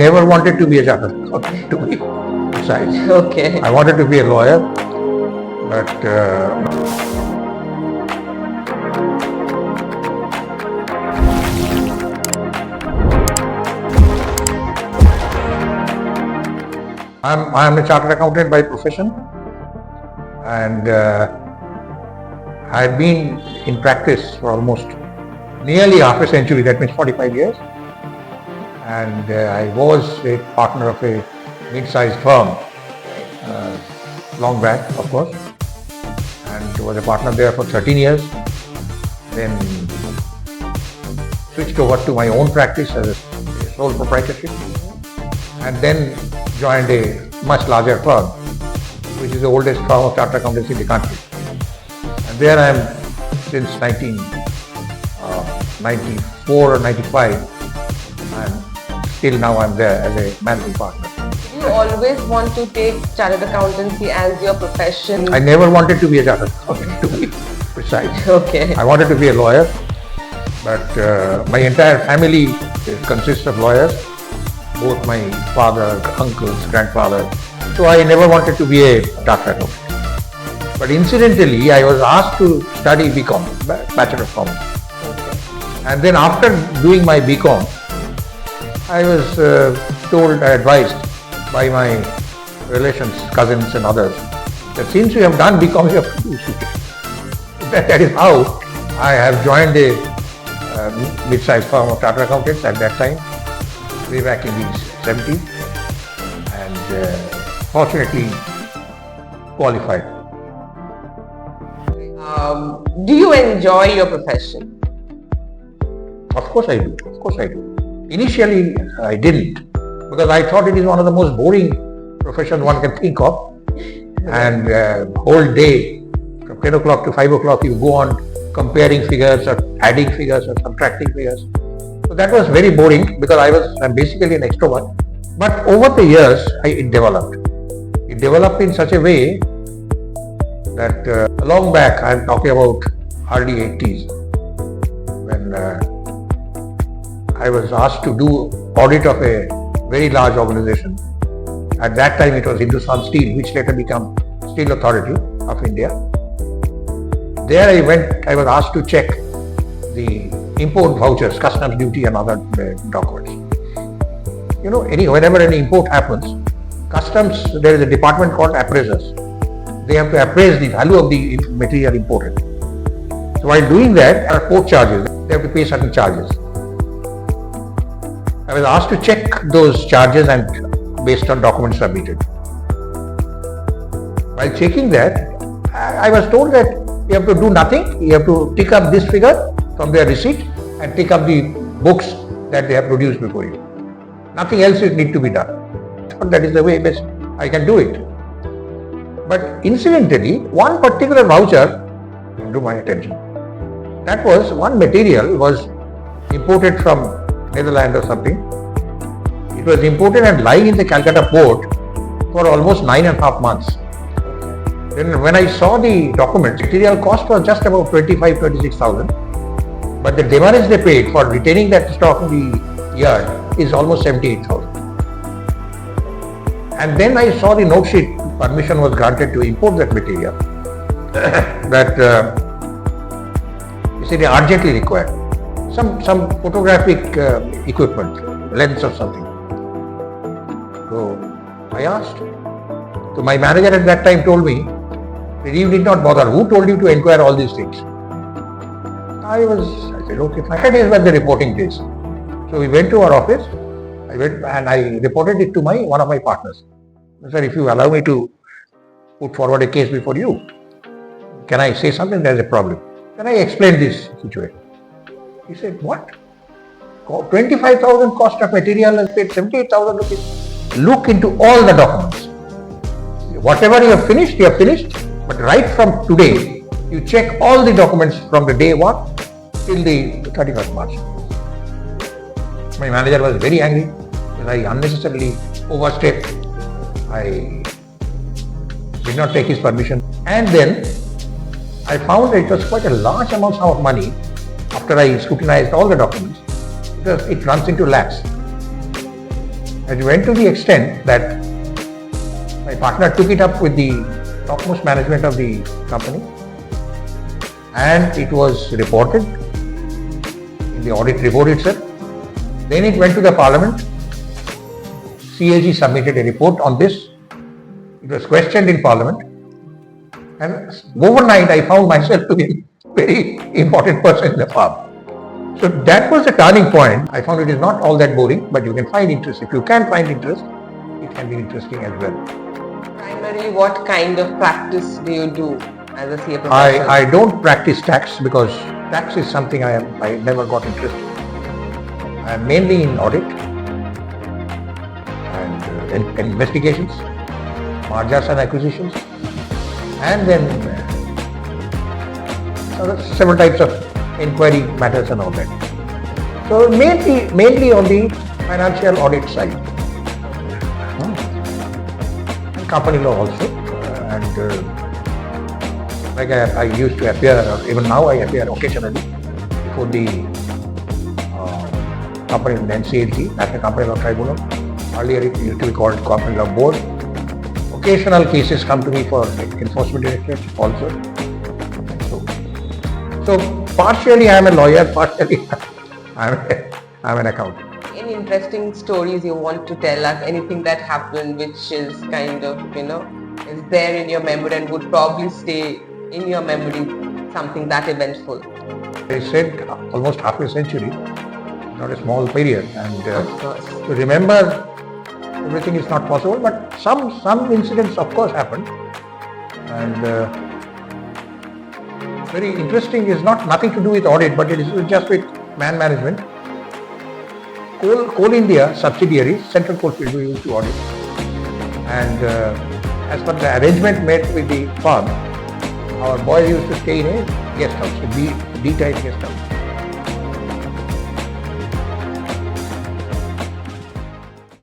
never wanted to be a chartered accountant, to be precise. Okay. I wanted to be a lawyer, but I'm a chartered accountant by profession, and I've been in practice for almost nearly half a century. That means 45 years. And I was a partner of a mid-sized firm long back, of course, and was a partner there for 13 years. Then switched over to my own practice as a sole proprietorship, and then joined a much larger firm, which is the oldest firm of chartered accountants in the country. And there I am since 1994 or 95, and till now I'm there as a managing partner. You always want to take chartered accountancy as your profession? I never wanted to be a chartered accountant, to be precise. Okay. I wanted to be a lawyer, but my entire family consists of lawyers, both my father, uncles, grandfather. So I never wanted to be a chartered accountant. But incidentally, I was asked to study BCom, Bachelor of Commerce. Okay. And then after doing my BCom, I was advised by my relations, cousins and others, that since you have done BCom, you have to do CPA. That is how I have joined a mid-sized firm of chartered accountants at that time, way back in the 70s, and fortunately qualified. Do you enjoy your profession? Of course I do. Of course I do. Initially, I didn't, because I thought it is one of the most boring professions one can think of. And whole day, from 10 o'clock to 5 o'clock, you go on comparing figures or adding figures or subtracting figures. So that was very boring, because I'm basically an extrovert. But over the years, it developed. It developed in such a way that long back, I'm talking about early 80s, when I was asked to do audit of a very large organization. At that time it was Hindustan Steel, which later became Steel Authority of India. There I was asked to check the import vouchers, customs duty and other documents. You know, whenever any import happens, customs, there is a department called appraisers. They have to appraise the value of the material imported. So while doing that, there are port charges. They have to pay certain charges. I was asked to check those charges and based on documents submitted. While checking that, I was told that you have to do nothing. You have to tick up this figure from their receipt and tick up the books that they have produced before you. Nothing else need to be done. That is the way best I can do it. But incidentally, one particular voucher drew my attention. That was, one material was imported from Netherlands or something. It was imported and lying in the Calcutta port for almost 9.5 months. Then when I saw the documents, material cost was just about 26,000. But the demurrage they paid for retaining that stock in the yard is almost 78,000. And then I saw the note sheet, permission was granted to import that material that you see they urgently required. Some photographic equipment, lens or something. So I asked. So my manager at that time told me, you need not bother. Who told you to inquire all these things? I said, okay, fine. Saturday were the reporting days. So we went to our office. I went and I reported it to one of my partners. I said, if you allow me to put forward a case before you, can I say something? There is a problem. Can I explain this situation? He said, what? 25,000 cost of material and paid 78,000 rupees. Look into all the documents. Whatever you have finished, But right from today, you check all the documents from the day 1 till the 31st March. My manager was very angry because I unnecessarily overstepped. I did not take his permission. And then I found that it was quite a large amount of money after I scrutinized all the documents, because it runs into lakhs. It went to the extent that my partner took it up with the topmost management of the company, and it was reported in the audit report itself. Then it went to the parliament. CAG submitted a report on this. It was questioned in parliament, and overnight I found myself to be a very important person in the firm. So that was the turning point. I found it is not all that boring, but you can find interest. If you can find interest, it can be interesting as well. Primarily, what kind of practice do you do as a CA professional? I don't practice tax because tax is something I never got interested in. I am mainly in audit and investigations, mergers and acquisitions, and then several types of inquiry matters and all that. So mainly on the financial audit side. And company law also. Like I used to appear, even now I appear occasionally before the company NCLT, National Company Law Tribunal. Earlier it used to be called Company Law Board. Occasional cases come to me for enforcement directorate also. So partially I am a lawyer, partially I am an accountant. Any interesting stories you want to tell us? Anything that happened which is kind of, is there in your memory and would probably stay in your memory, something that eventful? I said almost half a century, not a small period, and to remember everything is not possible, but some incidents of course happened, and very interesting is nothing to do with audit, but it is just with man management. Coal India subsidiary, Central Coalfield, we used to audit, and as per the arrangement made with the firm, our boys used to stay in a guest house, a D-type guest house.